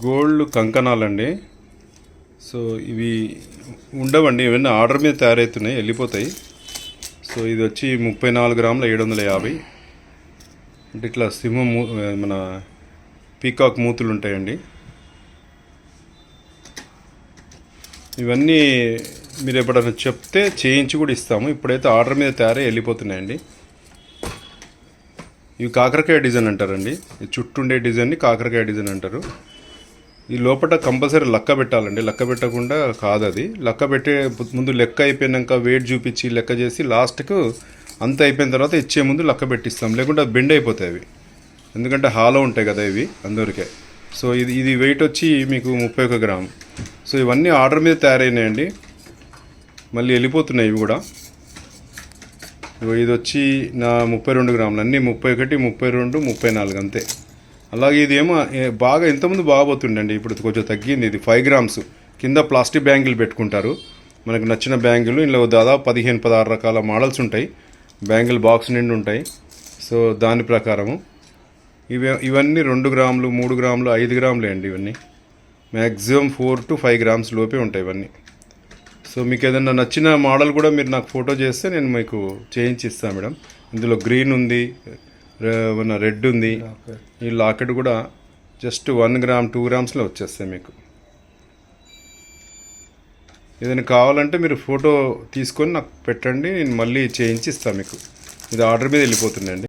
Gold కంకణాలండి. So ఇవి ఉండవండి, ఇవన్నీ ఆర్డర్ మీద తయారవుతున్నాయి, వెళ్ళిపోతాయి. సో ఇది వచ్చి 34 గ్రాముల 750. అంటే ఇట్లా సింహం మన పీకాక్ మూతులు ఉంటాయండి. ఇవన్నీ మీరు ఎప్పుడైనా చెప్తే చేయించి కూడా ఇస్తాము. ఇప్పుడైతే ఆర్డర్ మీద తయారై వెళ్ళిపోతున్నాయండి. ఇవి కాకరకాయ డిజైన్ అంటారండి. ఈ చుట్టూ ఉండే డిజైన్ని కాకరకాయ డిజైన్ అంటారు. ఈ లోపల కంపల్సరీ లక్క పెట్టాలండి, లక్క పెట్టకుండా కాదు అది. లక్క పెట్టే ముందు లెక్క అయిపోయినాక వెయిట్ చూపించి లెక్క చేసి లాస్ట్కు అంత అయిపోయిన తర్వాత ఇచ్చే ముందు లక్క పెట్టిస్తాం, లేకుంటే అది బెండ్ అయిపోతాయి అవి, ఎందుకంటే హాలో ఉంటాయి కదా ఇవి, అందువరకే. సో ఇది వెయిట్ వచ్చి మీకు 31 గ్రాము. సో ఇవన్నీ ఆర్డర్ మీద తయారైనాయండి, మళ్ళీ వెళ్ళిపోతున్నాయి ఇవి కూడా. ఇది వచ్చి నా 32 గ్రాములు, అన్నీ 31, 32, 34 అంతే. అలాగే ఇది ఏమో బాగా ఇంతకుముందు బాగా పోతుండండి, ఇప్పుడు కొంచెం తగ్గింది. ఇది 5 గ్రామ్స్. కింద ప్లాస్టిక్ బ్యాంగిల్ పెట్టుకుంటారు, మనకు నచ్చిన బ్యాంగిల్. ఇందులో దాదాపు 15-16 రకాల మోడల్స్ ఉంటాయి, బ్యాంగిల్ బాక్స్ నిండి ఉంటాయి. సో దాని ప్రకారము ఇవన్నీ 2 గ్రాములు, 3 గ్రాములు, 5 గ్రాములే అండి. ఇవన్నీ మ్యాక్సిమం 4 to 5 గ్రామ్స్ లోపే ఉంటాయి ఇవన్నీ. సో మీకు ఏదైనా నచ్చిన మోడల్ కూడా మీరు నాకు ఫోటో చేస్తే నేను మీకు చేయించి ఇస్తాను మేడం. ఇందులో గ్రీన్ ఉంది, మన రెడ్ ఉంది. ఈ లాకెట్ కూడా జస్ట్ 1 గ్రామ్ 2 గ్రామ్స్లో వచ్చేస్తాయి మీకు. ఏదైనా కావాలంటే మీరు ఫోటో తీసుకొని నాకు పెట్టండి, నేను మళ్ళీ చేయించి ఇస్తాను మీకు. ఇది ఆర్డర్ మీద వెళ్ళిపోతుందండి.